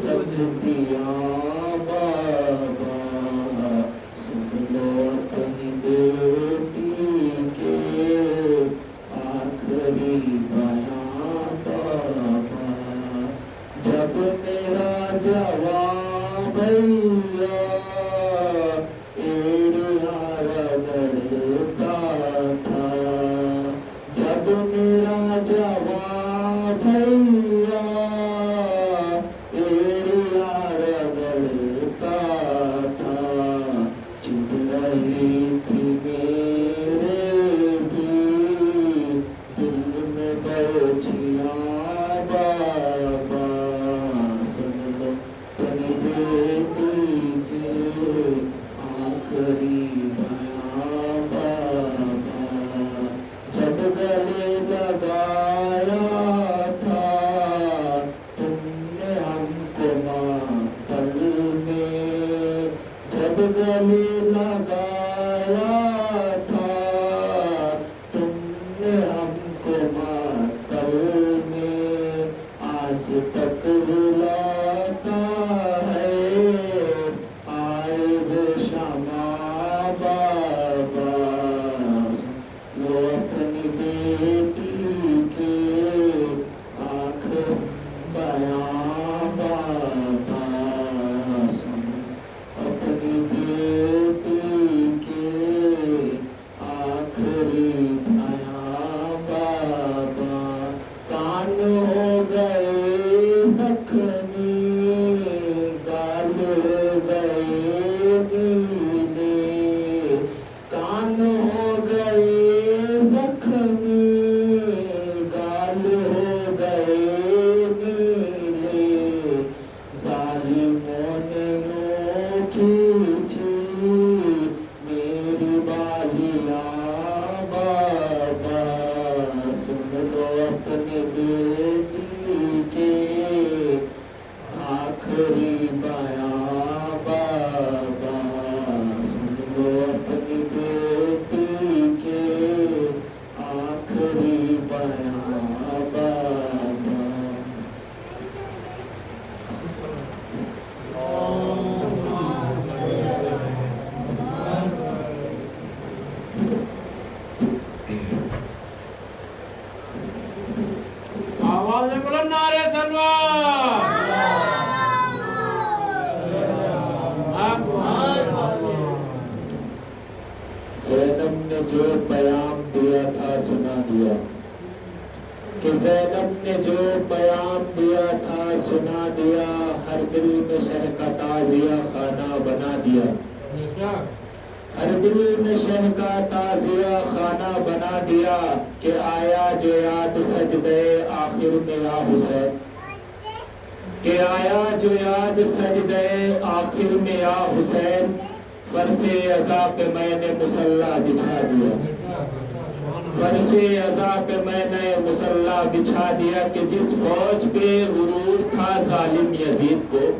سجدیاں بابا سن لو اپنی بیٹی کے آخری بیاں بابا جب میرا جواب بھیا ایڑیاں رگڑتا تھا جب میرا جواب بھیا ایڑیاں رگڑتا تھا چپ رہی تھی میرے بھی دل میں بچیاں بابا سن لو اپنی بیٹی کے آخری بیاں بابا جب گلے لگایا تھا تم نے ہم کو ماتل میں جب گلے لگایا تھا تم نے ہم کو ماتل میں آج تک بلاتا ہے آئے وہ شمع بابا وہ اپنی بیٹی کے آخر بیاں بابا سن اپنی بیٹی کے آخری بیاں بابا کان ہو گئے زخمی گال ہو گئے نیلے کان ہو گئے زخمی گال ہو گئے نیلے ظالموں نے یوں کھینچی میری بالیاں بابا سن لو اپنی بیٹی کے آخری بیاں بابا سن لو اپنی بیٹی کے آخری بیاں بابا آواز بلند نعرے سلوات زینب نے جو پیام دیا تھا سنا دیا کہ زینب نے جو پیام دیا تھا سنا دیا ہر دل میں شہ کا تعزیہ خانہ بنا دیا ہر دل میں شہ کا تعزیہ خانہ بنا دیا کہ آیا جو یاد سجدے آخر میں یا حسین کہ آیا جو یاد سجدے آخر میں یا حسین فرش عزا پہ میں نے مصلی بچھا دیا فرش عزا پہ میں نے مصلی بچھا دیا کہ جس فوج پہ غرور تھا ظالم یزید کو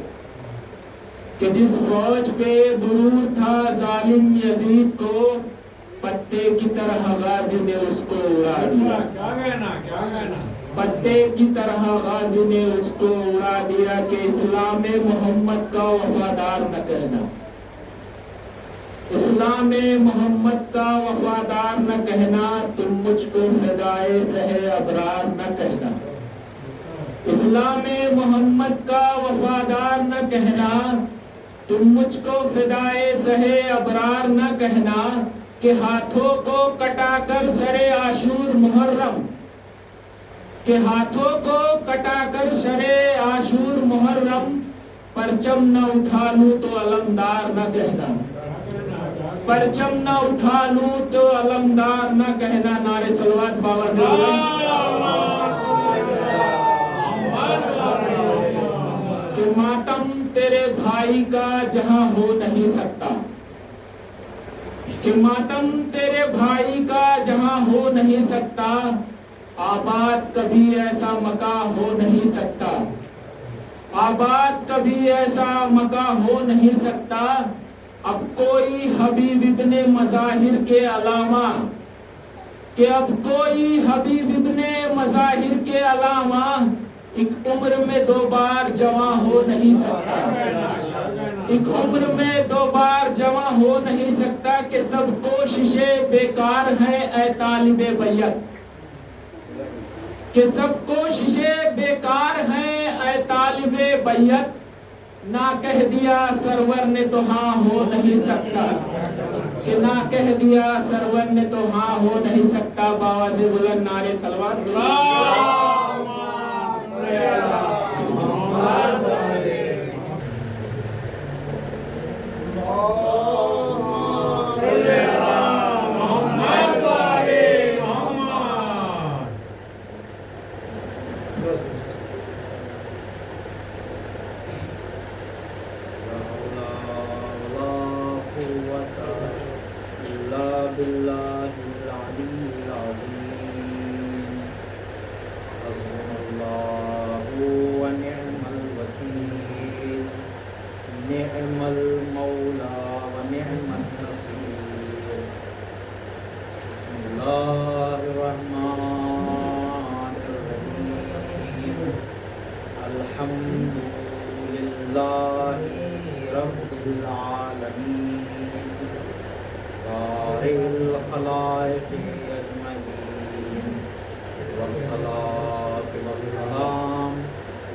کہ جس فوج پہ غرور تھا ظالم یزید کو پتے کی طرح غازی نے اس کو اڑا دیا پتے کی طرح غازی نے اس کو اڑا دیا کہ اسلام محمد کا وفادار نہ کہنا اسلام محمد کا وفادار نہ کہنا تم مجھ کو فدائے سہے ابرار نہ کہنا اسلام محمد کا وفادار نہ کہنا تم مجھ کو فدائے سہے ابرار نہ کہنا کہ ہاتھوں کو کٹا کر سرے عاشور محرم کہ ہاتھوں کو کٹا کر شرے عاشور محرم پرچم نہ اٹھا لوں تو علمدار نہ کہنا پرچم نہ اٹھا لوں تو علمدار نہ کہنا نعرے صلوات بابا سے کہ ماتم تیرے بھائی کا جہاں ہو نہیں سکتا کہ ماتم تیرے بھائی کا جہاں ہو نہیں سکتا آباد کبھی ایسا مکہ ہو نہیں سکتا آباد کبھی ایسا مکہ ہو نہیں سکتا اب کوئی حبیب ابن مظاہر کے علامہ کہ اب کوئی حبیب ابن مظاہر کے علامہ ایک عمر میں 2 بار جواں ہو نہیں سکتا، ایک عمر میں 2 بار جواں ہو نہیں سکتا کہ سب کوششیں بیکار ہیں اے طالب بیت، کہ سب کوششیں بیکار ہیں اے طالب بیت، نہ کہہ دیا سرور نے تو ہاں ہو نہیں سکتا، کہ نہ کہہ دیا سرور نے تو ہاں ہو نہیں سکتا۔ باواز بلند نعرے صلوات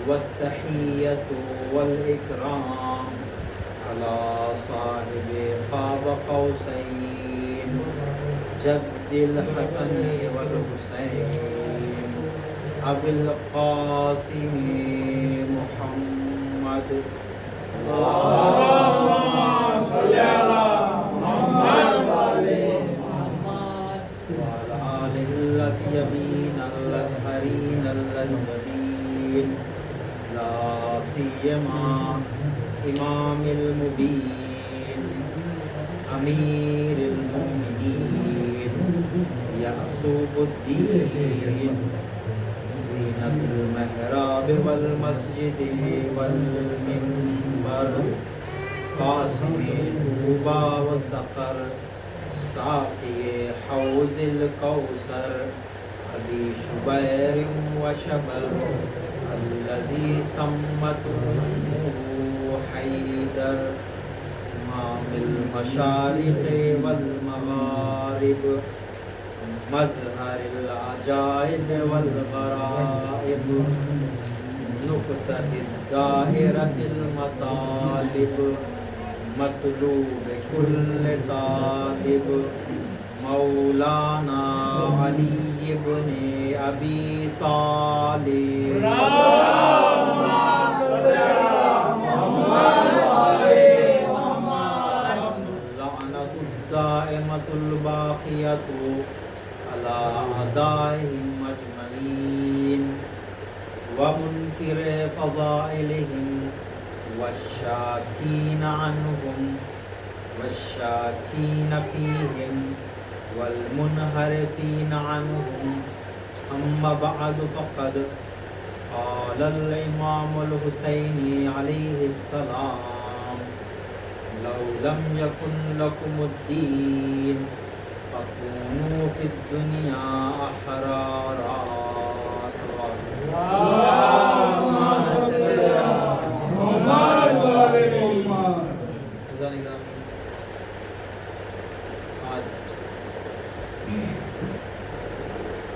والتحية والإكرام على صاحب قاب قوسين جد الحسن والحسين أبي القاسم محمد اللهم صل على محمد وعلى آله الطيبين الطاهرين الأجمعين، لا سيما إمام المبين أمير المؤمنين يعصوب الدين زينة المحراب والمسجد والمنبر قاسم طوبى وسقر ساقي حوض الكوثر أبي شبير وشبر الذي سمته حيدر إمام المشارق والمغارب مظهر العجائب والغرائب نقطة الدائرة المطالب مطلوب كل طالب مولانا علي بن أبي طالب لعنة الدائمة الباقية على أعدائهم أجمعين ومنكر فضائلهم والشاكين عنهم والشاكين فيهم والمنحرفين عنهم، أما بعد فقد قال الإمام الحسيني عليه السلام: لو لم يكن لكم الدين فكونوا في الدنيا أحرارا.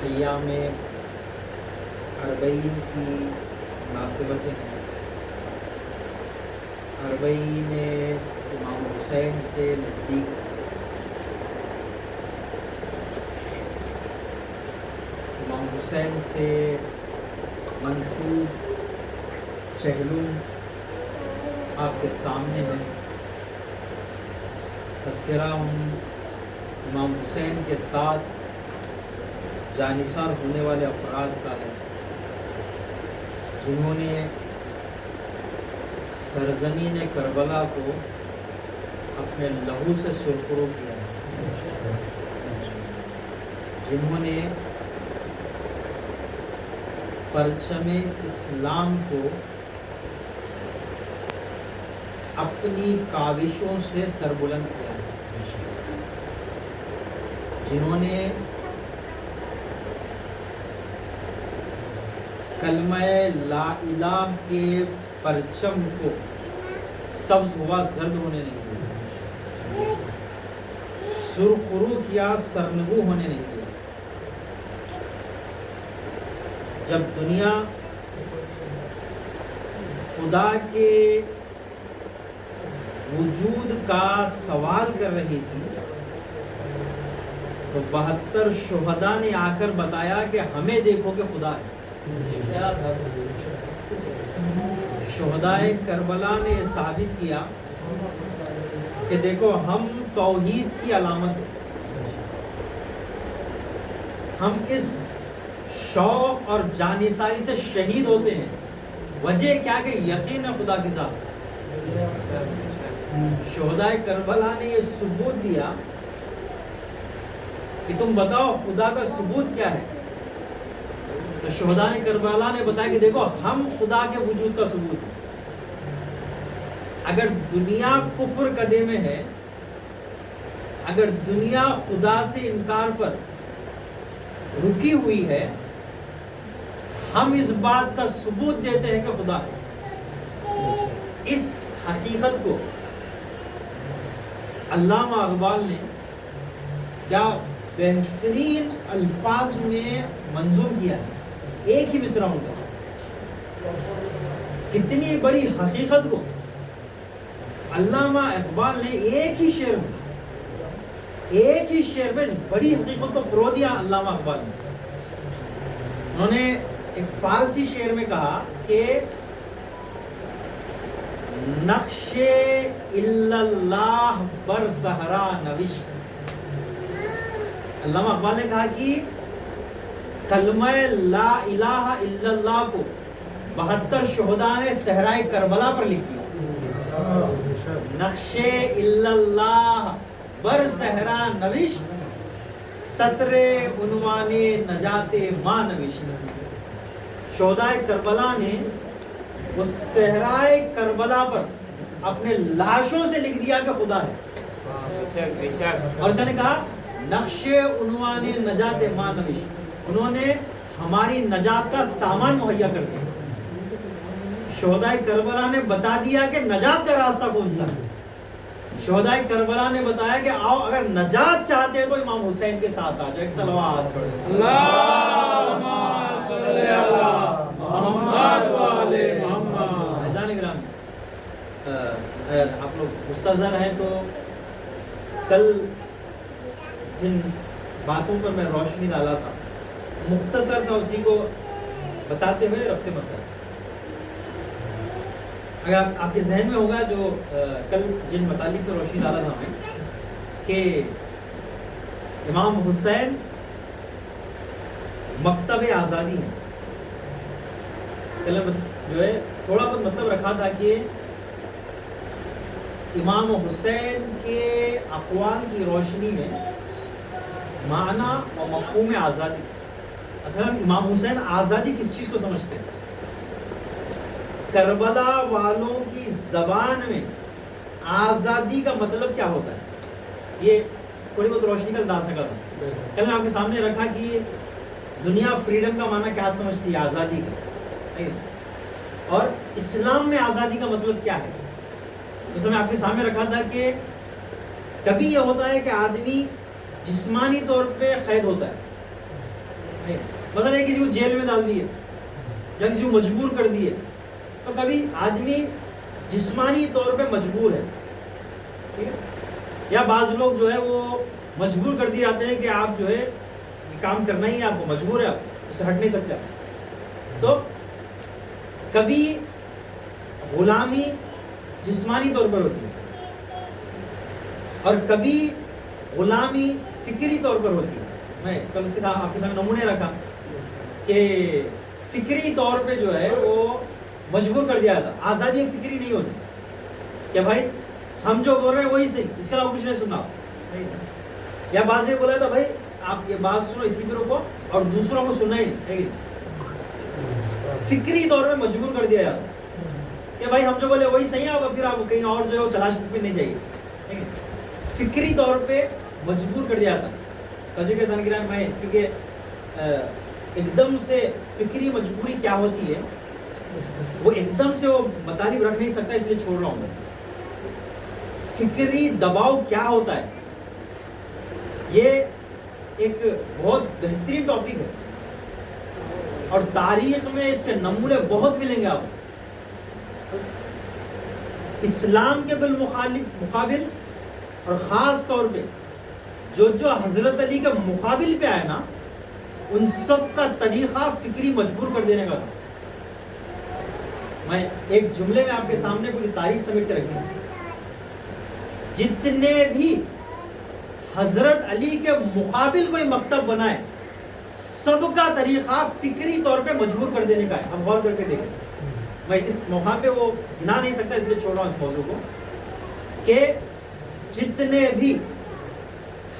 ایام اربعین کی مناسبتیں ہیں۔ اربعین امام حسین سے نزدیک، امام حسین سے منسوب چہلم آپ کے سامنے ہے۔ تذکرہ امام حسین کے ساتھ جانثار ہونے والے افراد کا ہے جنہوں نے سرزمین کربلا کو اپنے لہو سے سرخرو کیا ہے، جنہوں نے پرچم اسلام کو اپنی کاوشوں سے سربلند کیا ہے، جنہوں نے کلمہ لا الہ کے پرچم کو سبز ہوا زرد ہونے نہیں دیا، سرخرو کیا سرنگو ہونے نہیں دیا۔ جب دنیا خدا کے وجود کا سوال کر رہی تھی تو 72 شہداء نے آ کر بتایا کہ ہمیں دیکھو کہ خدا ہے۔ شہداء کربلا نے ثابت کیا کہ دیکھو ہم توحید کی علامت ہیں، ہم اس شوق اور جانثاری سے شہید ہوتے ہیں، وجہ کیا کہ یقین ہے خدا کے ساتھ۔ شہداء کربلا نے یہ ثبوت دیا کہ تم بتاؤ خدا کا ثبوت کیا ہے، تو شہداء کربلا نے بتایا کہ دیکھو ہم خدا کے وجود کا ثبوت ہیں۔ اگر دنیا کفر کدے میں ہے، اگر دنیا خدا سے انکار پر رکی ہوئی ہے، ہم اس بات کا ثبوت دیتے ہیں کہ خدا ہے۔ اس حقیقت کو علامہ اقبال نے کیا بہترین الفاظ میں منظوم کیا ہے، ایک ہی مصرع ہوتا ہے۔ کتنی بڑی حقیقت کو علامہ اقبال نے ایک ہی شعر میں اس بڑی حقیقت کو پرو دیا۔ علامہ اقبال نے انہوں نے ایک فارسی شعر میں کہا کہ نقش الا اللہ بر صحرا نوشت۔ علامہ اقبال نے کہا کہ کلمہ لا الہ الا اللہ کو 72 شہداء نے صحرائے کربلا پر لکھ دیا۔ نقش الا اللہ بر صحرا نوشت، سطر عنوان نجات ماں نوشت۔ شہداء کربلا نے اس صحرائے کربلا پر اپنے لاشوں سے لکھ دیا کہ خدا ہے، اور اس نے کہا نقش عنوان نجات ماں نوشت، انہوں نے ہماری نجات کا سامان مہیا کر دیا۔ شہداء کربلا نے بتا دیا کہ نجات کا راستہ کون سا ہے۔ شہداء کربلا نے بتایا کہ آؤ اگر نجات چاہتے ہیں تو امام حسین کے ساتھ آ جاؤ۔ ایک صلوات پڑھیں، اللہم صلی علی محمد و آل محمد۔ عزیزان گرامی، آپ لوگ مستحضر ہیں تو کل جن باتوں پر میں روشنی ڈالا تھا مختصر سا اسی کو بتاتے ہوئے ربط مسئلہ، اگر آپ کے ذہن میں ہوگا جو کل جن متعلق پر روشنی ڈالا تھا میں کہ امام حسین مکتب آزادی ہے، جو ہے تھوڑا بہت مطلب رکھا تھا کہ امام حسین کے اقوال کی روشنی میں معنی و مفہوم آزادی، اصل امام حسین آزادی کس چیز کو سمجھتے ہیں؟ کربلا والوں کی زبان میں آزادی کا مطلب کیا ہوتا ہے، یہ تھوڑی بہت روشنی کا ڈال سکا تھا۔ کل میں آپ کے سامنے رکھا کہ دنیا فریڈم کا معنی کیا سمجھتی ہے، آزادی کا، اور اسلام میں آزادی کا مطلب کیا ہے۔ اس میں آپ کے سامنے رکھا تھا کہ کبھی یہ ہوتا ہے کہ آدمی جسمانی طور پہ قید ہوتا ہے، مثلا کسی کو جیل میں ڈال دیے یا کسی کو مجبور کر دیے، تو کبھی آدمی جسمانی طور پہ مجبور ہے، ٹھیک ہے، یا بعض لوگ جو ہے وہ مجبور کر دیے جاتے ہیں کہ آپ جو ہے یہ کام کرنا ہی ہے، آپ کو مجبور ہے، آپ اسے ہٹ نہیں سکتے۔ تو کبھی غلامی جسمانی طور پر ہوتی ہے اور کبھی غلامی فکری طور پر ہوتی ہے۔ میں کل اس کے ساتھ آپ کے سامنے نمونے رکھا کہ فکری طور پہ جو ہے وہ مجبور کر دیا تھا، آزادی فکری نہیں ہوتی کہ بھائی ہم جو بول رہے ہیں وہی صحیح، اس کے علاوہ کچھ نہیں سننا، یا بعض یہ بولا تھا بھائی آپ یہ بات سنو اسی پہ رکو اور دوسروں کو سننا ہی نہیں، فکری طور پہ مجبور کر دیا جاتا کہ بھائی ہم جو بولے وہی صحیح ہے، پھر آپ کہیں اور جو ہے تلاش پہ نہیں جائیے، فکری طور پہ مجبور کر دیا جاتا۔ توجہ کے ساتھ میں کیونکہ ایک دم سے فکری مجبوری کیا ہوتی ہے وہ ایک دم سے وہ مطالب رکھ نہیں سکتا، اس لیے چھوڑ رہا ہوں میں. فکری دباؤ کیا ہوتا ہے، یہ ایک بہت بہترین ٹاپک ہے اور تاریخ میں اس کے نمونے بہت ملیں گے آپ. اسلام کے بالمقابل اور خاص طور پہ جو حضرت علی کے مقابل پہ آئے نا، ان سب کا طریقہ فکری مجبور کر دینے کا تھا. میں ایک جملے میں آپ کے سامنے پوری تاریخ سمیٹ کے رکھوں، جتنے بھی حضرت علی کے مقابل کوئی مکتب بنائے سب کا طریقہ فکری طور پہ مجبور کر دینے کا ہے. ہم غور کر کے دیکھیں، میں اس موقع پہ وہ گنا نہیں سکتا اس لیے چھوڑ رہا ہوں اس موضوع کو، کہ جتنے بھی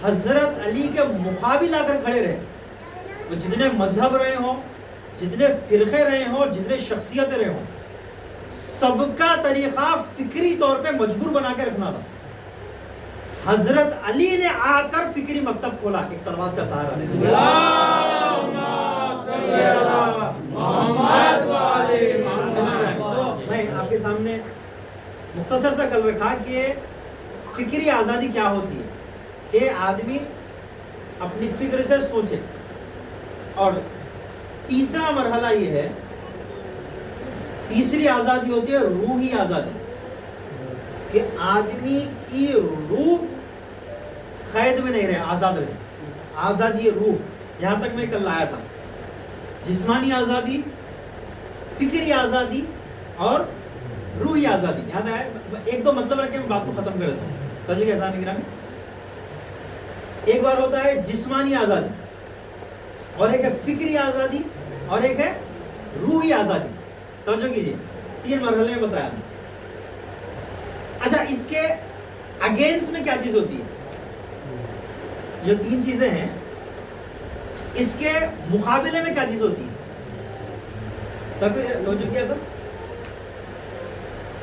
حضرت علی کے مقابل آ کر کھڑے رہے، وہ جتنے مذہب رہے ہوں، جتنے فرقے رہے ہوں اور جتنے شخصیتیں رہے ہوں، سب کا طریقہ فکری طور پہ مجبور بنا کے رکھنا تھا. حضرت علی نے آ کر فکری مکتب کھولا ایک صلوات کا سہارا دے. تو میں آپ کے سامنے مختصر سا کل رکھا کہ فکری آزادی کیا ہوتی ہے، کہ آدمی اپنی فکر سے سوچے. اور تیسرا مرحلہ یہ ہے، تیسری آزادی ہوتی ہے روحی آزادی، کہ آدمی کی روح قید میں نہیں رہے، آزاد رہے. آزادی روح، یہاں تک میں کل لایا تھا. جسمانی آزادی، فکری آزادی اور روحی آزادی. یہاں تک ایک دو مطلب رکھ کے میں بات کو ختم کر دیتا ہوں. توجہ کے احسان گرامی، ایک بار ہوتا ہے جسمانی آزادی، اور ایک ہے فکری آزادی، اور ایک ہے روحی آزادی. توجہ کیجیے، 3 مرحلے میں بتایا. اچھا، اس کے اگینسٹ میں کیا چیز ہوتی ہے؟ جو 3 چیزیں ہیں، اس کے مقابلے میں کیا چیز ہوتی ہے؟ توجہ کیا سر،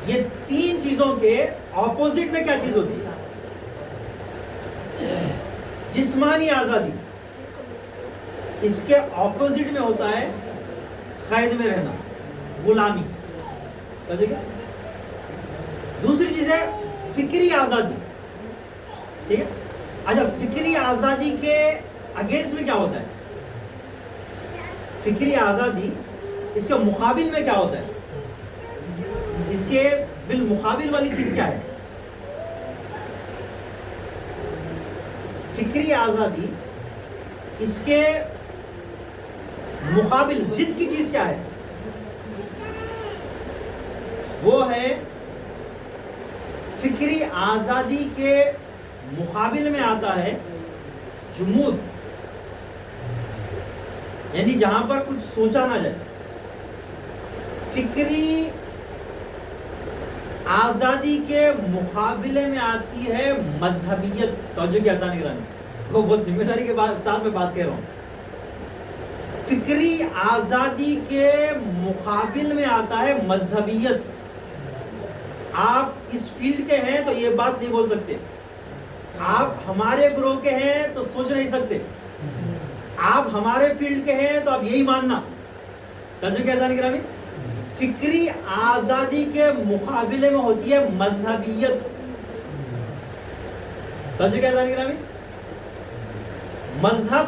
یہ 3 چیزوں کے اپوزٹ میں کیا چیز ہوتی ہے؟ جسمانی آزادی، اس کے اپوزٹ میں ہوتا ہے قید میں رہنا، غلامی. دوسری چیز ہے فکری آزادی. ٹھیک ہے. اچھا، فکری آزادی کے اگینسٹ میں کیا ہوتا ہے؟ فکری آزادی، اس کے مقابل میں کیا ہوتا ہے؟ اس کے بالمقابل والی چیز کیا ہے؟ فکری آزادی، اس کے مقابل ضد کی چیز کیا ہے؟ وہ ہے فکری آزادی کے مقابل میں آتا ہے جمود، یعنی جہاں پر کچھ سوچا نہ جائے. فکری آزادی کے مقابلے میں آتی ہے مذہبیت. توجہ کی آسانی کرانی، وہ بہت ذمہ داری کے ساتھ میں بات کہہ رہا ہوں. فکری آزادی کے مقابل میں آتا ہے مذہبیت. آپ اس فیلڈ کے ہیں تو یہ بات نہیں بول سکتے، آپ ہمارے گروہ کے ہیں تو سوچ نہیں سکتے، آپ ہمارے فیلڈ کے ہیں تو آپ یہی ماننا. توجہ کیا جانی گرامی، فکری آزادی کے مقابلے میں ہوتی ہے مذہبیت. توجہ کیا جانی گرامی، مذہب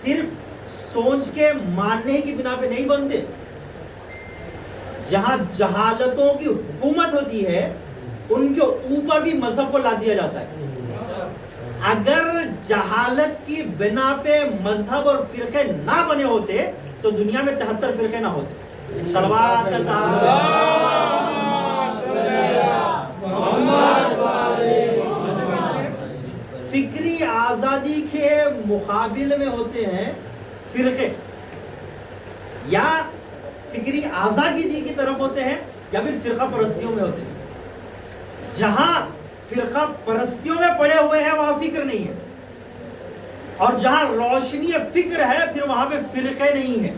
صرف سوچ کے ماننے کی بنا پہ نہیں بنتے. جہاں جہالتوں کی حکومت ہوتی ہے ان کے اوپر بھی مذہب کو لا دیا جاتا ہے. اگر جہالت کی بنا پہ مذہب اور فرقے نہ بنے ہوتے تو دنیا میں 73 فرقے نہ ہوتے. صلوات کا سہارا. فکری آزادی کے مقابل میں ہوتے ہیں فرقے، یا فکری آزادی کی طرف ہوتے ہیں یا پھر فرقہ پرستیوں میں ہوتے ہیں. جہاں فرقہ پرستیوں میں پڑے ہوئے ہیں وہاں فکر نہیں ہے، اور جہاں روشنی فکر ہے پھر وہاں پہ فرقے نہیں ہیں.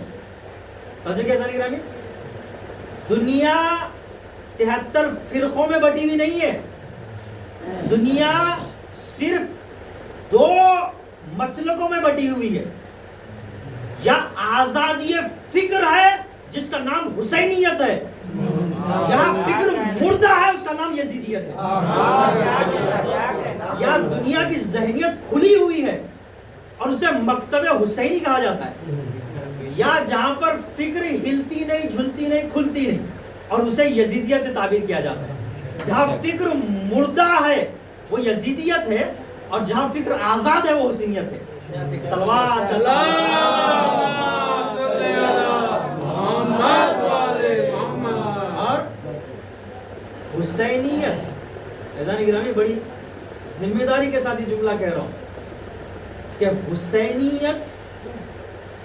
توجہ کیسا نہیں گرامی، دنیا 73 فرقوں میں بٹی ہوئی نہیں ہے. دنیا صرف 2 مسلکوں میں بٹی ہوئی ہے. یا آزادی فکر ہے جس کا نام حسینیت ہے، یا فکر مردہ ہے اس کا نام یزیدیت ہے، یا دنیا کی ذہنیت کھلی ہوئی ہے اور اسے مکتب حسینی کہا جاتا ہے، یا جہاں پر فکر ہلتی نہیں جھلتی نہیں کھلتی نہیں اور اسے یزیدیت سے تعبیر کیا جاتا ہے۔ جہاں فکر مردہ ہے وہ یزیدیت ہے اور جہاں فکر آزاد ہے وہ حسینیت ہے۔ صلوات اور حسینیت، اذان گرامی بڑی ذمہ داری کے ساتھ یہ جملہ کہہ رہا ہوں کہ حسینیت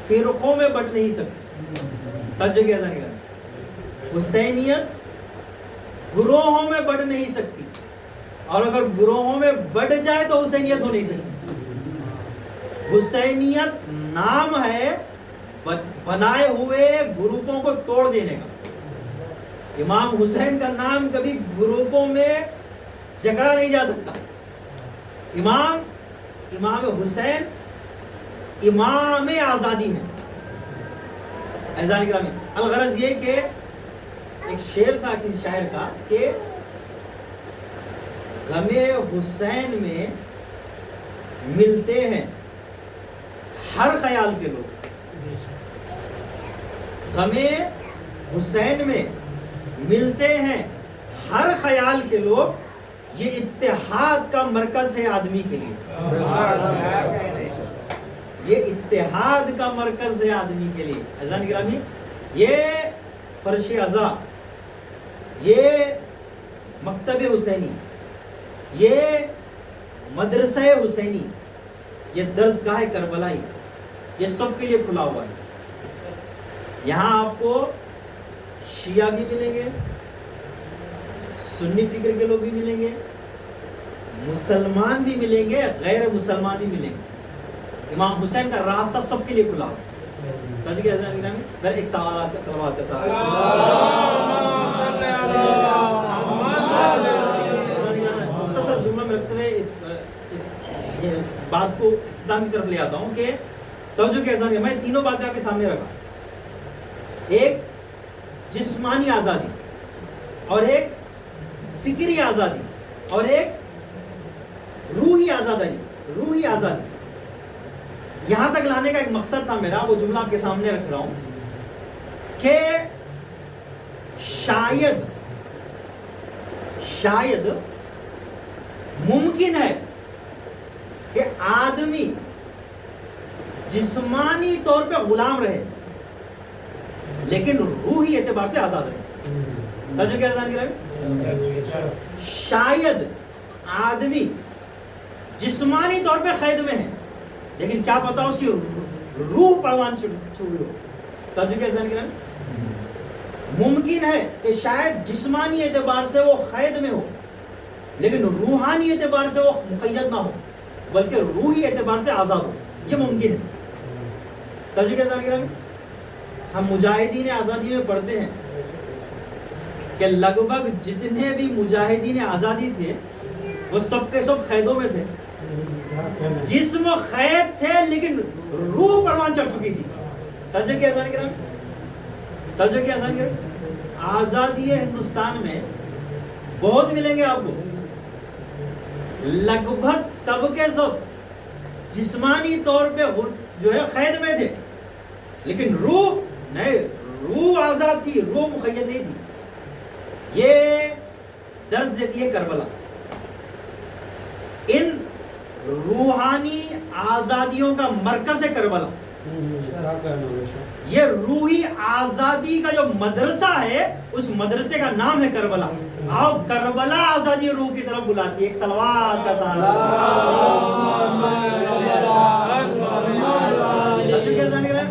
فرقوں میں بٹ نہیں سکتی، توجہ کیا اذان گرامی، حسینیت گروہوں میں بٹ نہیں سکتی، اور اگر گروہوں میں بٹ جائے تو حسینیت ہو نہیں سکتی۔ حسینیت نام ہے بنائے ہوئے گروپوں کو توڑ دینے کا۔ امام حسین کا نام کبھی گروپوں میں جھگڑا نہیں جا سکتا۔ امام حسین امام آزادی ہے۔ اعزائے گرامی، الغرض یہ کہ ایک شعر تھا کسی شاعر کا کہ غم حسین میں ملتے ہیں ہر خیال کے لوگ، غم حسین میں ملتے ہیں ہر خیال کے لوگ، یہ اتحاد کا مرکز ہے آدمی کے لیے، یہ اتحاد کا مرکز ہے آدمی کے لیے۔ اذان گرامی، یہ فرش عزا، یہ مکتب حسینی، یہ مدرسہ حسینی، یہ درسگاہ کربلائی، یہ سب کے لیے کھلا ہوا ہے۔ یہاں آپ کو شیعہ بھی ملیں گے، سنی فکر کے لوگ بھی ملیں گے، مسلمان بھی ملیں گے، غیر مسلمان بھی ملیں گے۔ امام حسین کا راستہ سب کے لیے کھلا ہوا ہے۔ پھر ایک سوالات کا سوال کا سوال، مختصر جملہ میں رکھتے ہوئے اس بات کو اختتام کی طرف لے آتا ہوں کہ توجہ کے اذان، میں تینوں باتیں آپ کے سامنے رکھا، ایک جسمانی آزادی اور ایک فکری آزادی اور ایک روحی آزادی۔ یہاں تک لانے کا ایک مقصد تھا میرا، وہ جملہ آپ کے سامنے رکھ رہا ہوں کہ شاید ممکن ہے کہ آدمی جسمانی طور پہ غلام رہے لیکن روحی اعتبار سے آزاد رہے۔ شاید آدمی جسمانی طور پہ قید میں ہے لیکن کیا پتا اس کی روح پروان چھوڑی ہو۔ ممکن ہے کہ شاید جسمانی اعتبار سے وہ قید میں ہو لیکن روحانی اعتبار سے وہ مقید نہ ہو بلکہ روحی اعتبار سے آزاد ہو، یہ ممکن ہے۔ ہم مجاہدین آزادی میں پڑھتے ہیں کہ لگ بھگ جتنے بھی مجاہدین آزادی تھے وہ سب کے سب قیدوں میں تھے، جسم قید تھے لیکن روح پروان چڑھ چکی تھی۔ توجہ کیا اذان کرام، توجہ کیا اذان کرام۔ آزادی ہندوستان میں بہت ملیں گے آپ کو، لگ بھگ سب کے سب جسمانی طور پہ جو ہے قید میں تھے لیکن روح نہیں، روح آزاد تھی، روح مقید نہیں تھی۔ یہ درس دیتی ہے کربلا۔ ان روحانی آزادیوں کا مرکز ہے کربلا۔ یہ روحی آزادی کا جو مدرسہ ہے اس مدرسے کا نام ہے کربلا۔ آؤ کربلا آزادی روح کی طرف بلاتی ہے۔ ایک صلوات کا سہارا۔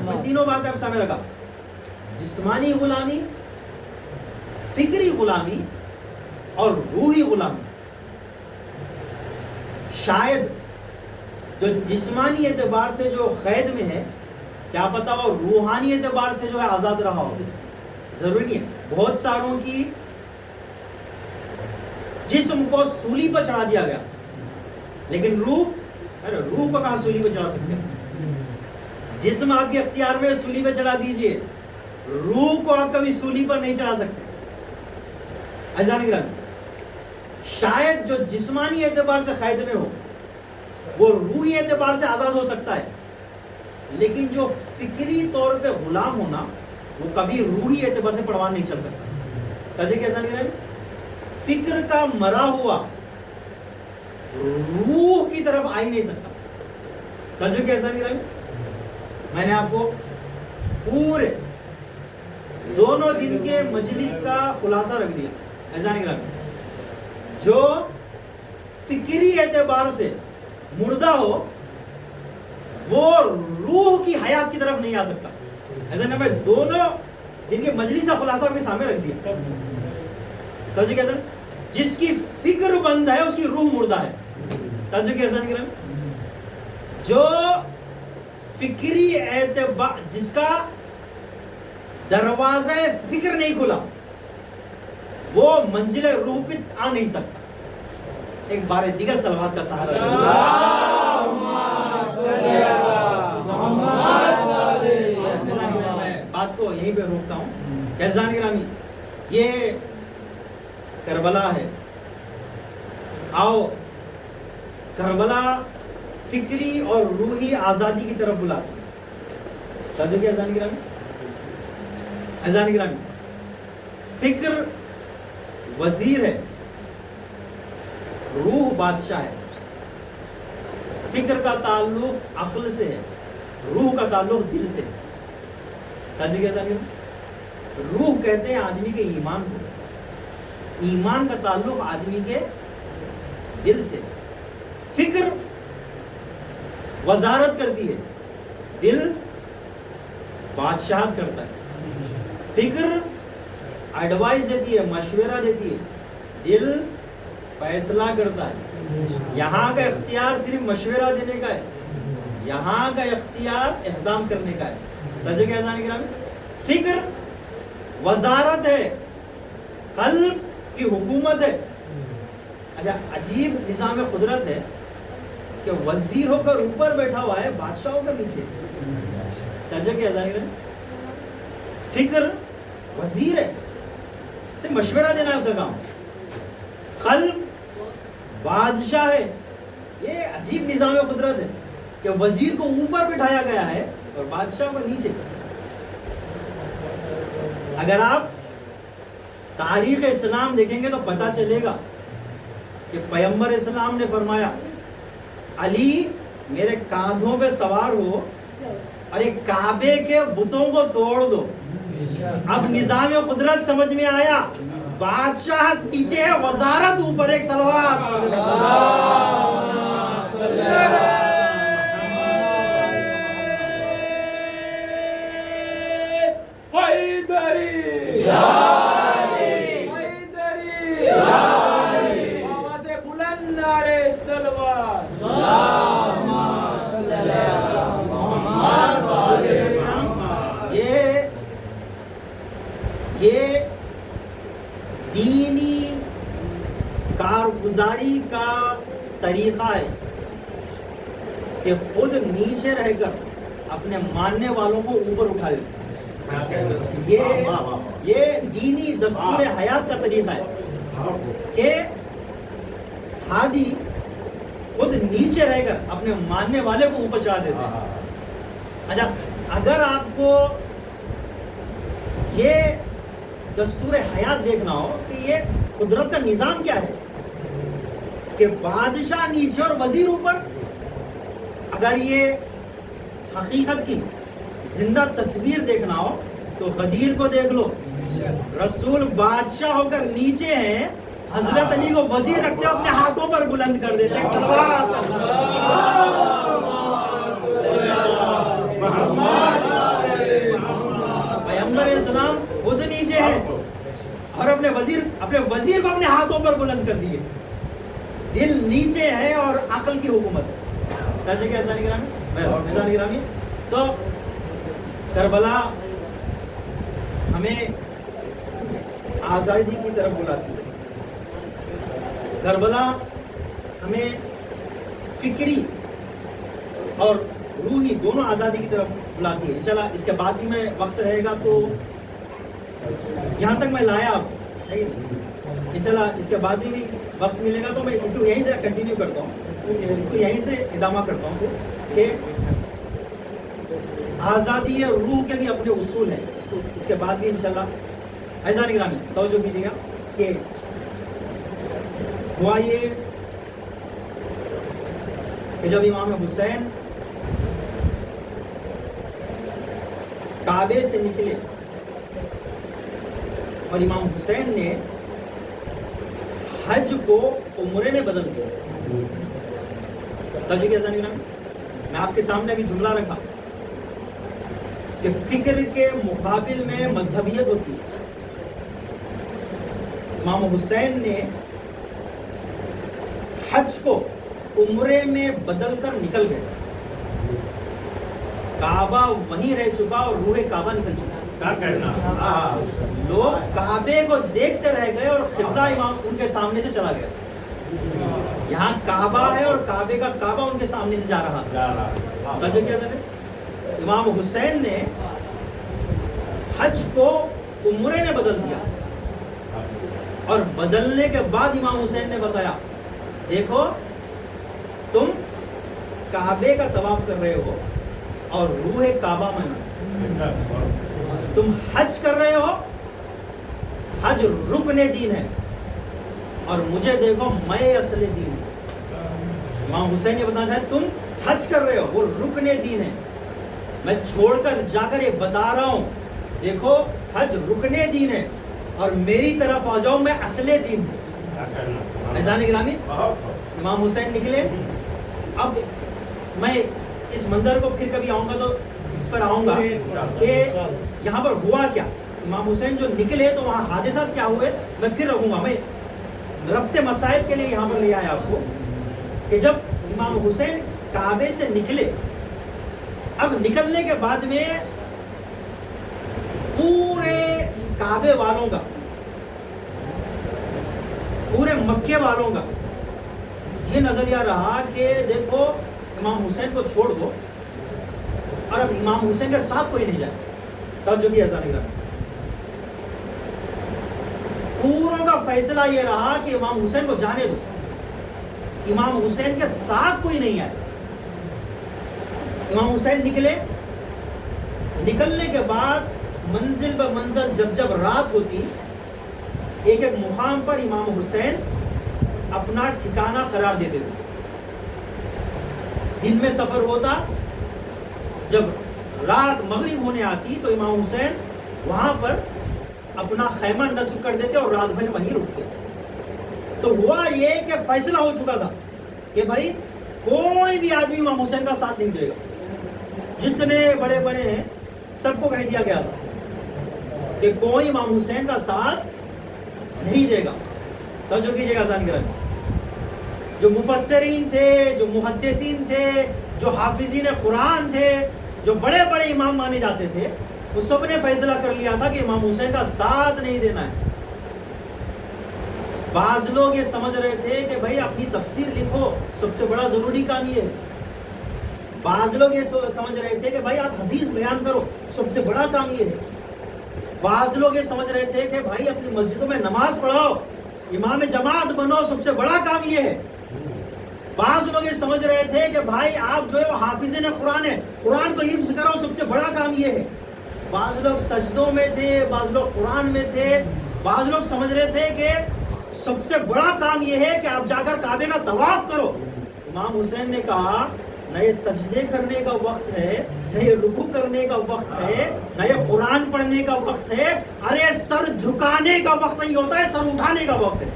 میں تینوں باتیں آپ سامنے رکھا، جسمانی غلامی، فکری غلامی اور روحی غلامی۔ شاید جو جسمانی اعتبار سے جو قید میں ہے کیا پتا وہ روحانی اعتبار سے جو ہے آزاد رہا ہو، ضروری نہیں ہے۔ بہت ساروں کی جسم کو سولی پر چڑھا دیا گیا لیکن روح کو کہاں سولی پر چڑھا سکتے ہیں؟ جسم آپ کے اختیار میں سولی پہ چڑھا دیجئے، روح کو آپ کبھی سولی پر نہیں چڑھا سکتے. عزیزان گرامی، شاید جو جسمانی اعتبار سے قید میں ہو وہ روحی اعتبار سے آزاد ہو سکتا ہے، لیکن جو فکری طور پہ غلام ہونا وہ کبھی روحی اعتبار سے پروان نہیں چل سکتا. تجھے کیسا نہیں رہے؟ فکر کا مرا ہوا روح کی طرف آ ہی نہیں سکتا. تجھے کیسا نہیں رہے؟ میں نے آپ کو پورے دونوں دن کے مجلس کا خلاصہ رکھ دیا. ایسا نہیں رہا جو فکری اعتبار سے مردہ ہو وہ روح کی حیات کی طرف نہیں آ سکتا. ایسا نہیں، میں دونوں دن کے مجلس کا خلاصہ آپ کے سامنے رکھ دیا. توجہ کہتے ہیں جس کی فکر بند ہے اس کی روح مردہ ہے. توجہ کیسا نہیں کریں؟ جو فکری اعتبار، جس کا دروازہ فکر نہیں کھلا وہ منزل روح پہ آ نہیں سکتا. ایک بار دیگر صلوات کا سہارا میں بات کو یہیں پہ روکتا ہوں. اعزان گرامی، یہ کربلا ہے. آؤ کربلا فکری اور روحی آزادی کی طرف بلاتی ہے. سمجھے کیا اعزان گرامی؟ اعزان گرامی، فکر وزیر ہے، روح بادشاہ ہے. فکر کا تعلق عقل سے ہے، روح کا تعلق دل سے. سمجھے کیا اعزان گرامی؟ روح کہتے ہیں آدمی کے ایمان کو، ایمان کا تعلق آدمی کے دل سے. فکر وزارت کرتی ہے، دل بادشاہت کرتا ہے. فکر ایڈوائز دیتی ہے، مشورہ دیتی ہے، دل فیصلہ کرتا ہے. یہاں کا اختیار صرف مشورہ دینے کا ہے، یہاں کا اختیار اقدام کرنے کا ہے. توجہ کیا اعزان گرامی؟ فکر وزارت ہے، قلب کی حکومت ہے. اچھا، عجیب نظام قدرت ہے کہ وزیر ہو کر اوپر بیٹھا ہوا ہے، بادشاہ ہو کر نیچے. توجہ کیا اعزان گرامی؟ فکر وزیر ہے، مشورہ دینا ہے اس کا کام. قلب بادشاہ ہے. یہ عجیب نظام قدرت ہے کہ وزیر کو اوپر بٹھایا گیا ہے اور بادشاہ کو نیچے. اگر آپ تاریخ اسلام دیکھیں گے تو پتہ چلے گا کہ پیغمبر اسلام نے فرمایا علی میرے کاندھوں پہ سوار ہو اور ایک کعبے کے بتوں کو توڑ دو. اب نظام قدرت سمجھ میں آیا. بادشاہ نیچے ہے، وزارت اوپر. ایک صلوات. یہ دینی کارگزاری کا طریقہ ہے کہ خود نیچے رہ کر اپنے ماننے والوں کو اوپر اٹھائے. یہ دینی دستور حیات کا طریقہ ہے کہ ہادی خود نیچے رہ کر اپنے ماننے والے کو اوپر چڑھا دیتے ہیں. اچھا، اگر آپ کو یہ دستور حیات دیکھنا ہو کہ یہ قدرت کا نظام کیا ہے کہ بادشاہ نیچے اور وزیر اوپر، اگر یہ حقیقت کی زندہ تصویر دیکھنا ہو تو غدیر کو دیکھ لو. رسول بادشاہ ہو کر نیچے ہیں، حضرت علی کو وزیر رکھتے اپنے ہاتھوں پر بلند کر دیتے. پیغمبر اسلام خود نیچے ہیں اور اپنے وزیر کو اپنے ہاتھوں پر بلند کر دیے. دل نیچے ہے اور عقل کی حکومت. ایسے کہ اعزان گرامی، تو کربلا ہمیں آزادی کی طرف بلاتی ہے. کربلا ہمیں فکری اور روحی دونوں آزادی کی طرف بلاتی ہے. انشاءاللہ اس کے بعد بھی میں وقت رہے گا تو یہاں تک میں لایا آپ انشاءاللہ اس کے بعد بھی وقت ملے گا تو میں اس کو یہیں سے کنٹینیو کرتا ہوں, اس کو یہیں سے ادامہ کرتا ہوں کہ آزادی روح کے بھی اپنے اصول ہیں. اس کے بعد بھی انشاءاللہ اعزان گرامی توجہ کیجیے گا کہ ہوا یہ کہ جب امام حسین کعبے سے نکلے اور امام حسین نے حج کو عمرے میں بدل دیا. توجہ کیجیے گا, میں آپ کے سامنے ابھی جملہ رکھا کہ فکر کے مقابل میں مذہبیت ہوتی ہے. امام حسین نے حج کو عمرے میں بدل کر نکل گئے. کعبہ وہیں رہ چکا اور روح کعبہ نکل چکا. کیا کرنا, لوگ کعبے کو دیکھتے رہ گئے اور قبلہ امام ان کے سامنے سے چلا گیا. یہاں کعبہ ہے اور کعبے کا کعبہ ان کے سامنے سے جا رہا تھا. توجہ کیا ذرا, امام حسین نے حج کو عمرے میں بدل دیا اور بدلنے کے بعد امام حسین نے بتایا دیکھو تم کعبے کا طواف کر رہے ہو اور روح کعبہ میں تم حج کر رہے ہو, حج رکن دین ہے اور مجھے دیکھو میں اصل دین ہوں. امام حسین یہ بتانا چاہے تم حج کر رہے ہو وہ رکن دین ہے, میں چھوڑ کر جا کر یہ بتا رہا ہوں دیکھو حج رکن دین ہے اور میری طرف آ جاؤ میں اصل دین ہوں. اعزان گرامی امام حسین نکلے. اب میں اس منظر کو پھر کبھی آؤں گا تو اس پر آؤں گا کہ یہاں پر ہوا کیا. امام حسین جو نکلے تو وہاں حادثات کیا ہوئے میں پھر رہوں گا. میں ربط مسائل کے لیے یہاں پر لے آیا آپ کو کہ جب امام حسین کعبے سے نکلے, اب نکلنے کے بعد میں پورے کعبے والوں کا, پورے مکے والوں کا یہ نظریہ رہا کہ دیکھو امام حسین کو چھوڑ دو اور اب امام حسین کے ساتھ کوئی نہیں جائے. تب جو کہ ایسا نہیں رہا, پوروں کا فیصلہ یہ رہا کہ امام حسین کو جانے دو, امام حسین کے ساتھ کوئی نہیں آئے. امام حسین نکلے, نکلنے کے بعد منزل بہ منزل جب جب رات ہوتی ایک ایک مقام پر امام حسین اپنا ٹھکانہ قرار دیتے تھے. دن میں سفر ہوتا, جب رات مغرب ہونے آتی تو امام حسین وہاں پر اپنا خیمہ نصب کر دیتے اور رات بھر وہیں رکتے. تو ہوا یہ کہ فیصلہ ہو چکا تھا کہ بھائی کوئی بھی آدمی امام حسین کا ساتھ نہیں دے گا. جتنے بڑے بڑے ہیں سب کو کہہ دیا گیا تھا کہ کوئی امام حسین کا ساتھ نہیں دے گا. توجہ کیجیے گا ذہن گرامی, جو مفسرین تھے, جو محدثین تھے, جو حافظین قرآن تھے, جو بڑے بڑے امام مانے جاتے تھے, وہ سب نے فیصلہ کر لیا تھا کہ امام حسین کا ساتھ نہیں دینا ہے. بعض لوگ یہ سمجھ رہے تھے کہ بھائی اپنی تفسیر لکھو, سب سے بڑا ضروری کام یہ ہے. بعض لوگ یہ سمجھ رہے تھے کہ بھائی آپ حدیث بیان کرو, سب سے بڑا کام یہ ہے. بعض لوگ یہ سمجھ رہے تھے کہ بھائی اپنی مسجدوں میں نماز پڑھاؤ, امام جماعت بنو, سب سے بڑا کام یہ ہے. بعض لوگ یہ سمجھ رہے تھے کہ بھائی آپ جو ہے وہ حافظین قرآن ہے, قرآن کو حفظ کرو, سب سے بڑا کام یہ ہے. بعض لوگ سجدوں میں تھے, بعض لوگ قرآن میں تھے, بعض لوگ سمجھ رہے تھے کہ سب سے بڑا کام یہ ہے کہ آپ جا کر کعبے کا طواف کرو. امام حسین نے کہا نہ یہ سجدے کرنے کا وقت ہے, نہ یہ رکوع کرنے کا وقت ہے, نہ یہ قرآن پڑھنے کا وقت ہے. ارے سر جھکانے کا وقت نہیں ہوتا ہے, سر اٹھانے کا وقت ہے.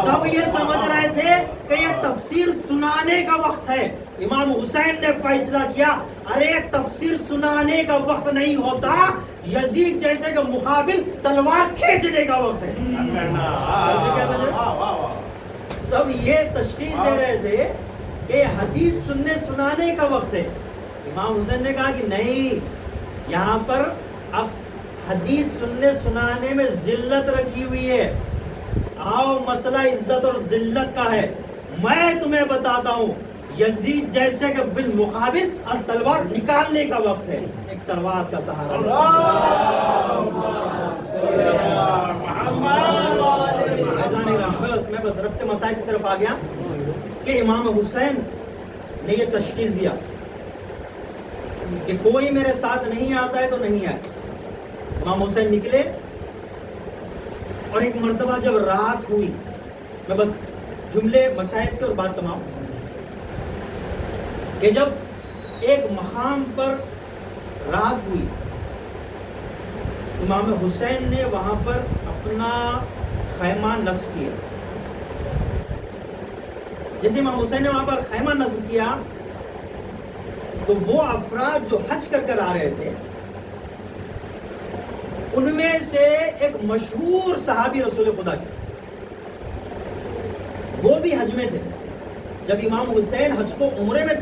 سب یہ سمجھ رہے تھے کہ یہ تفسیر سنانے کا وقت ہے. امام حسین نے فیصلہ کیا ارے تفسیر سنانے کا وقت نہیں ہوتا, یزید جیسے کہ مقابل تلوار کھینچنے کا وقت ہے. سب یہ تشخیص دے رہے تھے کہ حدیث سننے سنانے کا وقت ہے. امام حسین نے کہا کہ نہیں, یہاں پر اب حدیث سننے سنانے میں ذلت رکھی ہوئی ہے. آؤ مسئلہ عزت اور ذلت کا ہے. میں تمہیں بتاتا ہوں یزید جیسے کہ بالمقابل اب تلوار نکالنے کا وقت ہے، ایک سروات کا سہارا۔ میں بس ربط مسائل کی طرف آ گیا کہ امام حسین نے یہ تشخیص دیا کہ کوئی میرے ساتھ نہیں آتا ہے تو نہیں آئے۔ امام حسین نکلے اور ایک مرتبہ جب رات ہوئی، میں بس جملے مسائل کے اور بات تمام، کہ جب ایک مقام پر رات ہوئی، امام حسین نے وہاں پر اپنا خیمہ نصب کیا۔ جیسے امام حسین نے وہاں پر خیمہ نصب کیا تو وہ افراد جو حج کر کر آ رہے تھے، ان میں سے ایک مشہور صحابی رسول خدا کے، وہ بھی حج میں تھے۔ جب امام حسین حج کو عمرے میں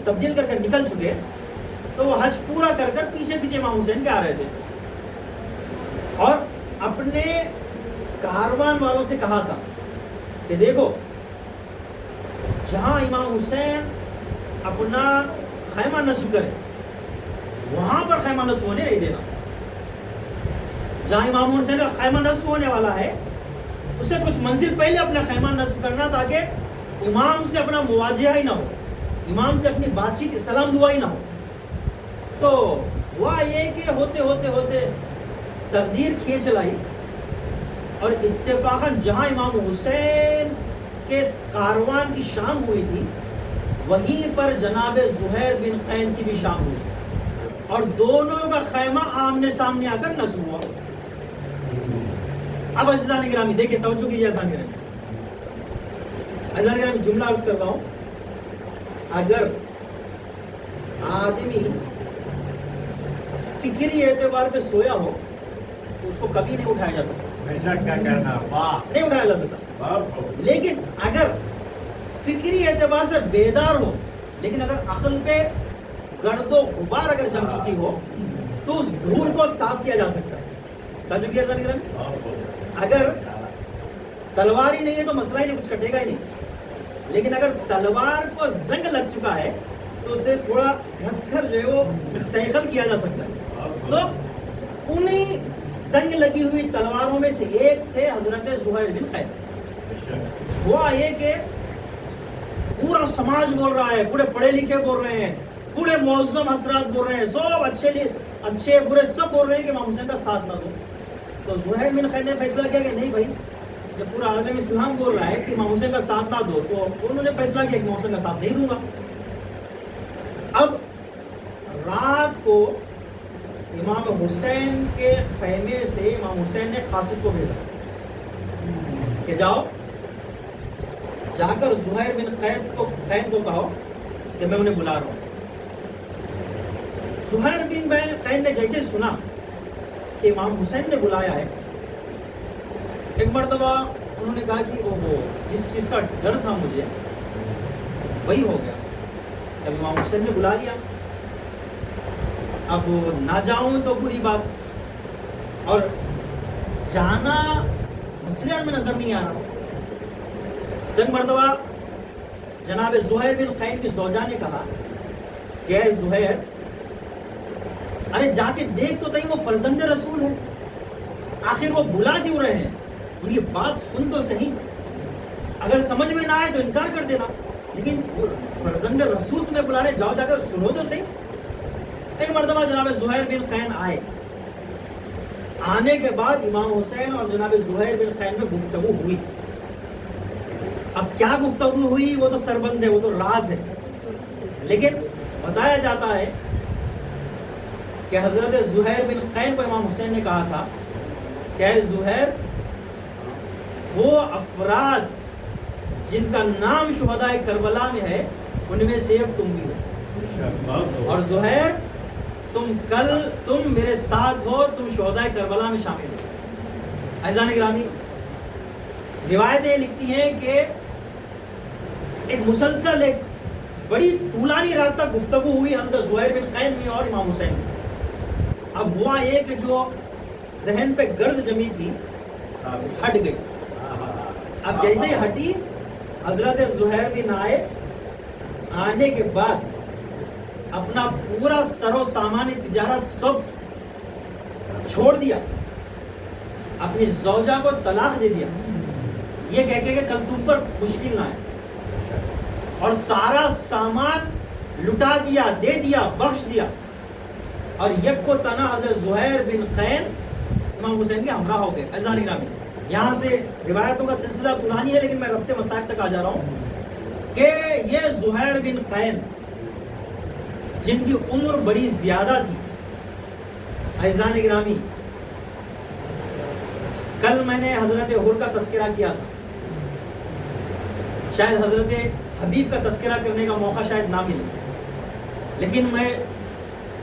تبدیل کر کر نکل چکے تو وہ حج پورا کر کر پیچھے پیچھے امام حسین کے آ رہے تھے، اور اپنے کاروان والوں سے کہا تھا کہ دیکھو جہاں امام حسین اپنا خیمہ نصب کرے وہاں پر خیمہ نصب ہونے نہیں دینا، جہاں امام حسین کا خیمہ نصب ہونے والا ہے اس سے کچھ منزل پہلے اپنا خیمہ نصب کرنا، تاکہ امام سے اپنا مواجہہ ہی نہ ہو، امام سے اپنی بات چیت سلام دعا ہی نہ ہو۔ تو ہوا یہ کہ ہوتے ہوتے ہوتے تقدیر کھینچ لائی، اور اتفاقاً جہاں امام حسین کے کاروان کی شام ہوئی تھی وہیں پر جناب زہیر بن قین کی بھی شام ہوئی، اور دونوں کا خیمہ آمنے سامنے آ کر نصب ہوا۔ اب عزیزان گرامی دیکھیں، توجہ کیجیے عزیزان گرامی، عزیزان گرامی جملہ عرض کرتا ہوں، اگر آدمی فکری اعتبار پہ سویا ہو تو اس کو کبھی نہیں اٹھایا جا سکتا، نہیں اٹھایا جا سکتا، لیکن اگر فکری اعتبار سے بیدار ہو، لیکن اگر عقل پہ گرد و غبار اگر جم چکی ہو تو اس دھول کو صاف کیا جا سکتا ہے۔ توجہ کیا عزیزان گرامی، اگر تلوار ہی نہیں ہے تو مسئلہ ہی نہیں، کچھ کٹے گا ہی نہیں، لیکن اگر تلوار کو زنگ لگ چکا ہے تو اسے تھوڑا گھس کر جو ہے وہ سیخل کیا جا سکتا ہے۔ تو انہی زنگ لگی ہوئی تلواروں میں سے ایک تھے حضرت زہیر بن قین۔ ہوا یہ کہ پورا سماج بول رہا ہے، پورے پڑھے لکھے بول رہے ہیں، پورے معظم حضرات بول رہے ہیں، سب اچھے برے سب بول رہے ہیں کہ امام حسین کا ساتھ نہ دو۔ تو زہیر بن قین نے فیصلہ کیا کہ نہیں بھائی، جب پورا عالم اسلام بول رہا ہے کہ امام حسین کا ساتھ نہ دو، تو انہوں نے فیصلہ کیا کہ امام حسین کا ساتھ نہیں دوں گا۔ اب رات کو امام حسین کے خیمے سے امام حسین نے قاصد کو بھیجا کہ جاؤ جا کر زہیر بن قین کو کہو کہ میں انہیں بلا رہا ہوں۔ زہیر بن قین نے جیسے سنا کہ امام حسین نے بلایا ہے، ایک مرتبہ انہوں نے کہا کہ وہ جس چیز کا ڈر تھا مجھے وہی ہو گیا، جب امام حسین نے بلا لیا، اب نہ جاؤں تو بری بات، اور جانا مسئلے میں نظر نہیں آ رہا۔ ایک مرتبہ جناب زہیر بن قین کی زوجہ نے کہا کہ اے زہیر، ارے جا کے دیکھ تو صحیح وہ فرزند رسول ہے، آخر وہ بلا کیوں رہے ہیں، ان کی بات سن تو صحیح، اگر سمجھ میں نہ آئے تو انکار کر دینا، لیکن فرزند رسول تمہیں بلا رہے، جاؤ جا کر سنو تو صحیح۔ ایک مرتبہ جناب زہیر بن قین آئے، آنے کے بعد امام حسین اور جناب زہیر بن قین میں گفتگو ہوئی۔ اب کیا گفتگو ہوئی وہ تو سربند ہے، وہ تو راز ہے، لیکن بتایا جاتا ہے کہ حضرت زہیر بن قین کو امام حسین نے کہا تھا کہ اے زہیر، وہ افراد جن کا نام شہدائے کربلا میں ہے ان میں سے اب تم بھی ہو، اور زہیر تم میرے ساتھ ہو، تم شہدائے کربلا میں شامل ہو۔ عزیزان گرامی، روایتیں لکھتی ہیں کہ ایک مسلسل ایک بڑی طولانی رات تک گفتگو ہوئی حضرت زہیر بن قین میں اور امام حسین میں۔ اب ہوا یہ کہ جو ذہن پہ گرد جمی تھی ہٹ گئی، اب جیسے ہی ہٹی حضرت زہیر بن آئے آنے کے بعد اپنا پورا سر و سامان تجارت سب چھوڑ دیا، اپنی زوجہ کو طلاق دے دیا، یہ کہہ کے کہ کل تم پر مشکل نہ آئے، اور سارا سامان لٹا دیا، دے دیا، بخش دیا، اور یک کو تنہا حضرت زہیر بن قین امام حسین کے ہمراہ ہو گئے۔ عزیزان گرامی، یہاں سے روایتوں کا سلسلہ طولانی ہے، لیکن میں ربط مسائل تک آ جا رہا ہوں کہ یہ زہیر بن قین جن کی عمر بڑی زیادہ تھی، عزیزان گرامی، کل میں نے حضرت حر کا تذکرہ کیا تھا، شاید حضرت حبیب کا تذکرہ کرنے کا موقع شاید نہ ملے، لیکن میں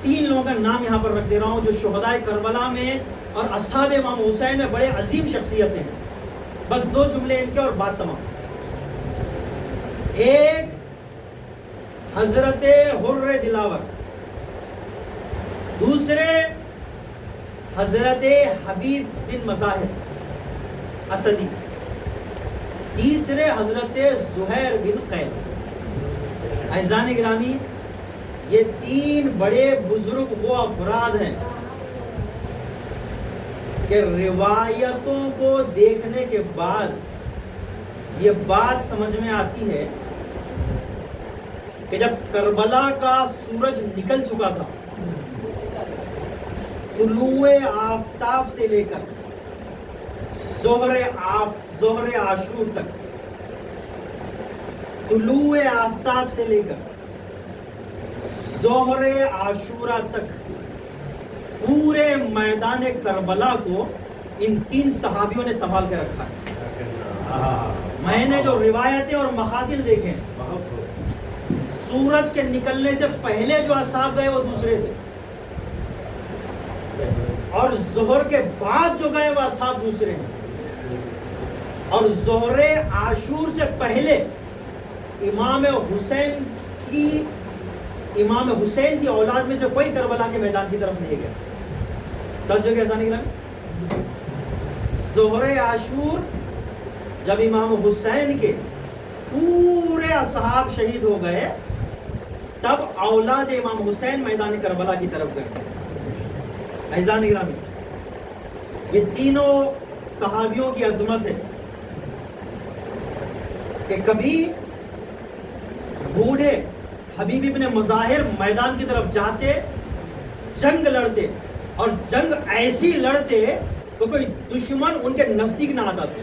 3 لوگوں کا نام یہاں پر رکھ دے رہا ہوں جو شہدائے کربلا میں اور اصحاب امام حسین میں بڑے عظیم شخصیتیں ہیں، بس 2 جملے ان کے اور بات تمام۔ ایک حضرت حر دلاور، دوسرے حضرت حبیب بن مظاہر اسدی، تیسرے حضرت زہیر بن قین۔ عزیزان گرامی، یہ 3 بڑے بزرگ وہ افراد ہیں کہ روایتوں کو دیکھنے کے بعد یہ بات سمجھ میں آتی ہے کہ جب کربلا کا سورج نکل چکا تھا، طلوع آفتاب سے لے کر ظہر عاشور تک، طلوع آفتاب سے لے کر ظہر عاشورہ تک پورے میدان کربلا کو ان 3 صحابیوں نے سنبھال کے رکھا ہے۔ میں نے جو روایتیں اور مخاطل دیکھے ہیں، سورج کے نکلنے سے پہلے جو اصحاب گئے وہ دوسرے تھے، اور ظہر کے بعد جو گئے وہ اصحاب دوسرے ہیں، اور ظہر عاشور سے پہلے امام حسین کی اولاد میں سے کوئی کربلا کے میدان کی طرف نہیں گیا۔ توجہ کیسا نکلا؟ ظہر عاشور جب امام حسین کے پورے اصحاب شہید ہو گئے، تب اولاد امام حسین میدان کربلا کی طرف گئے۔ عزیزان گرامی، یہ تینوں صحابیوں کی عظمت ہے کہ کبھی بوڑھے حبیب ابن مظاہر میدان کی طرف جاتے، جنگ لڑتے، اور جنگ ایسی لڑتے کہ کوئی دشمن ان کے نزدیک نہ آتا تھا،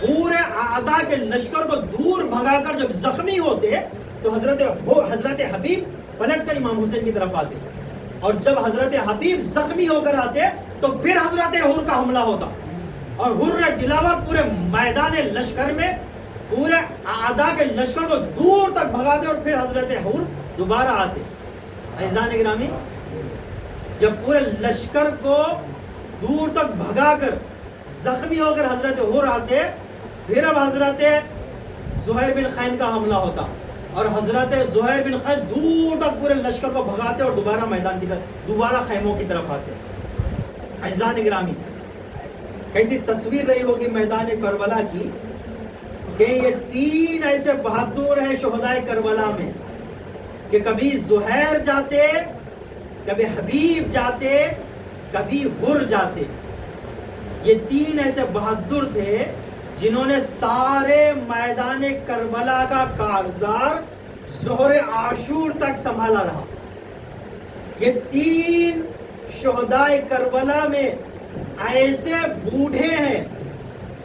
پورے اعداء کے لشکر کو دور بھگا کر جب زخمی ہوتے تو حضرت حبیب پلٹ کر امام حسین کی طرف آتے، اور جب حضرت حبیب زخمی ہو کر آتے تو پھر حضرت حر کا حملہ ہوتا، اور حر دلاور پورے میدان لشکر میں پورے اعداء کے لشکر کو دور تک بھگاتے، اور پھر حضرت حر دوبارہ آتے۔ عزیزان گرامی، جب پورے لشکر کو دور تک بھگا کر زخمی ہو کر حضرت حر آتے، پھر اب حضرت زہیر بن قین کا حملہ ہوتا، اور حضرت زہیر بن قین دور تک پورے لشکر کو بھگاتے اور دوبارہ میدان کی طرف، دوبارہ خیموں کی طرف آتے۔ عزیزان گرامی، کیسی تصویر رہی ہوگی میدان کربلا کی کہ یہ 3 ایسے بہادر ہیں شہدائے کربلا میں کہ کبھی زہیر جاتے، کبھی حبیب جاتے، کبھی حر جاتے۔ یہ 3 ایسے بہادر تھے جنہوں نے سارے میدان کربلا کا کارزار ظہر عاشور تک سنبھالا رہا۔ یہ 3 شہدائے کربلا میں ایسے بوڑھے ہیں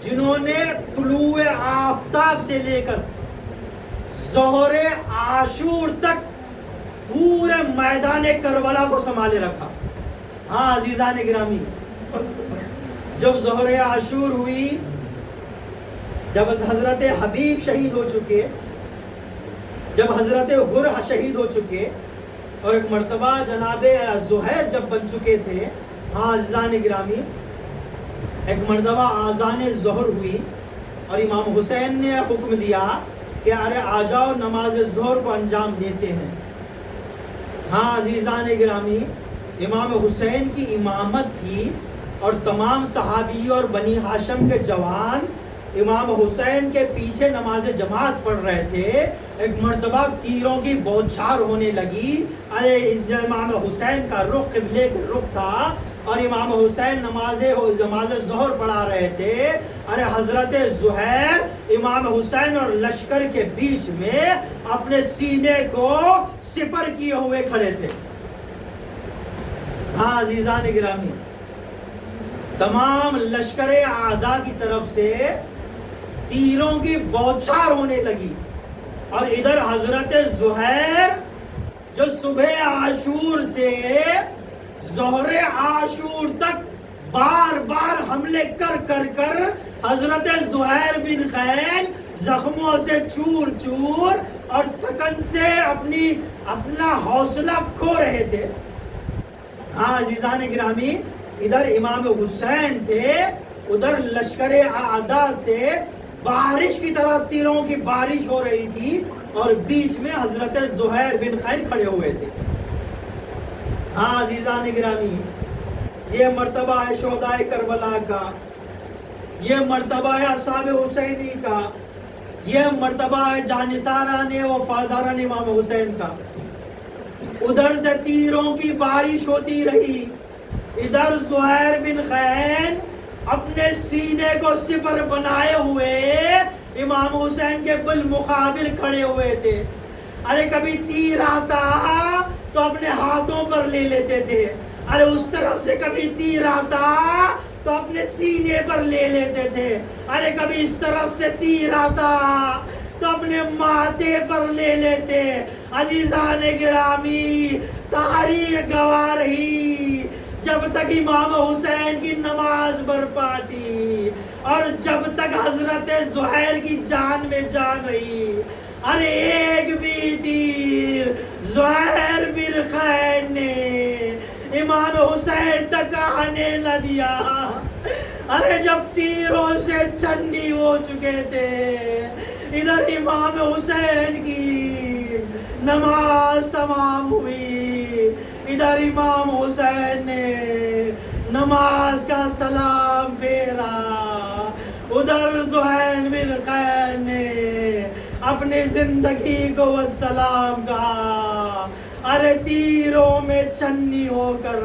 جنہوں نے طلوع آفتاب سے لے کر ظہر عاشور تک پورے میدان کربلا کو سنبھالے رکھا۔ ہاں عزیزان گرامی، جب ظہر عاشور ہوئی، جب حضرت حبیب شہید ہو چکے، جب حضرت حر شہید ہو چکے، اور ایک مرتبہ جناب زہیر جب بن چکے تھے، ہاں عزیزان گرامی، ایک مرتبہ آذان ظہر ہوئی اور امام حسین نے حکم دیا کہ ارے آ جاؤ نماز ظہر کو انجام دیتے ہیں۔ ہاں عزیزان گرامی، امام حسین کی امامت تھی، اور تمام صحابی اور بنی ہاشم کے جوان امام حسین کے پیچھے نماز جماعت پڑھ رہے تھے، ایک مرتبہ تیروں کی بوچھار ہونے لگی. ارے امام حسین کا رخ قبلے کا رخ تھا اور امام حسین نماز ظہر پڑھا رہے تھے. ارے حضرت زہیر امام حسین اور لشکر کے بیچ میں اپنے سینے کو سپر کیے ہوئے کھڑے تھے. ہاں عزیزان گرامی، تمام لشکر اعداء کی طرف سے تیروں کی بوچھار ہونے لگی اور ادھر حضرت زہیر جو صبح عاشور سے ظہر عاشور تک بار بار حملے کر حضرت زہیر بن خیل زخموں سے چور چور اور تھکن سے اپنا حوصلہ کھو رہے تھے. ہاں عزیزان گرامی، ادھر امام حسین تھے، ادھر لشکر اعداء سے بارش کی طرح تیروں کی بارش ہو رہی تھی اور بیچ میں حضرت زہیر بن خیل کھڑے ہوئے تھے. ہاں عزیزان گرامی، یہ مرتبہ ہے شہداء کربلا کا، یہ مرتبہ ہے اصحاب حسینی کا، یہ مرتبہ ہے جانثاران وفاداران امام حسین کا. ادھر سے تیروں کی بارش ہوتی رہی، ادھر زہیر بن خیل اپنے سینے کو سپر بنائے ہوئے امام حسین کے بالمقابل کھڑے ہوئے تھے. ارے کبھی تیر آتا تو اپنے ہاتھوں پر لے لیتے تھے، ارے اس طرف سے کبھی تیر آتا تو اپنے سینے پر لے لیتے تھے، ارے کبھی اس طرف سے تیر آتا تو اپنے ماتھے پر لے لیتے. عزیزان گرامی، تاریخ گواہ رہی جب تک امام حسین کی نماز برپا تھی اور جب تک حضرت زہیر کی جان میں جان رہی، ارے ایک بھی تیر زہیر بن خیل نے امام حسین تک آنے نہ دیا. ارے جب تیروں سے چندی ہو چکے تھے، ادھر امام حسین کی نماز تمام ہوئی، ادھر امام حسین نے نماز کا سلام پھیرا، ادھر زہیر بن خیل نے اپنی زندگی کو والسلام کہا. ارے تیروں میں چنی ہو کر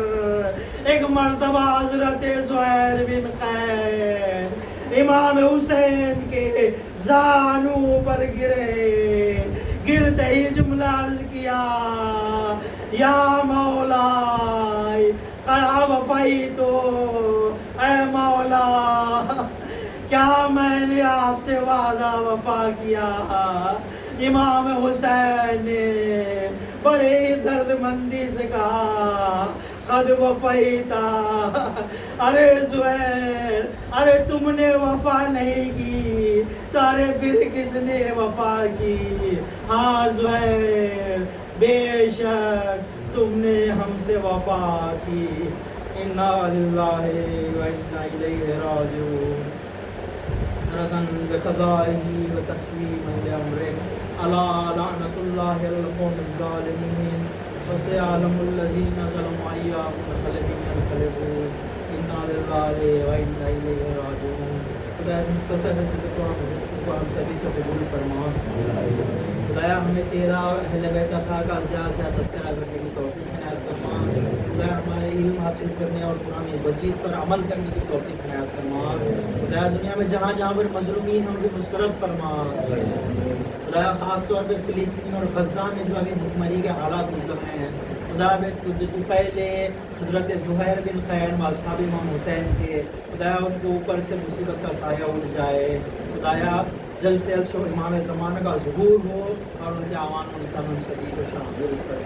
ایک مرتبہ حضرت زہیر بن خیل امام حسین کے زانوں پر گرے، گرتے ہی جملہ عرض کیا، یا مولا قد وفیت، اے مولا کیا میں نے آپ سے وعدہ وفا کیا. امام حسین نے بڑے درد مندی سے کہا، قد وفیتا، ارے زہیر، ارے تم نے وفا نہیں کی تو ارے پھر کس نے وفا کی. ہاں زہیر، بے شک تم نے ہم سے وفا کی. انا للہ و انا الیہ راجعون. رضا بقضائه وتسلیما لامره، الا لعنۃ اللہ علی القوم الظالمین، وسيعلم الذين ظلموا أيام منقلب ينقلبون. انا للہ و انا الیہ راجعون. خدا اس مختصر سے ذکر کو ہم سبھی سے قبول فرما. خدایا ہمیں تیرا اہل بیت کا زیادہ سے تذکرہ کرنے کی توفیق عنایت فرما. خدایا ہمارے علم حاصل کرنے اور قرآن مجید پر عمل کرنے کی توفیق عنایت فرما. خدایا دنیا میں جہاں جہاں پر مظلومین ہیں ان کی نصرت فرما. خدایا خاص طور پہ فلسطین اور غزہ میں جو ابھی بھوکمری کے حالات گزر رہے ہیں، خدا تو پہلے حضرت زہیر بن خیل اصحاب امام حسین کے، خدایا ان کے اوپر سے مصیبت کا سایہ اٹھ جائے. خدایا جلد سے جلد امام زمانہ کا ظہور ہو اور ان کے عوام و انسانوں سبھی کو شامل کر.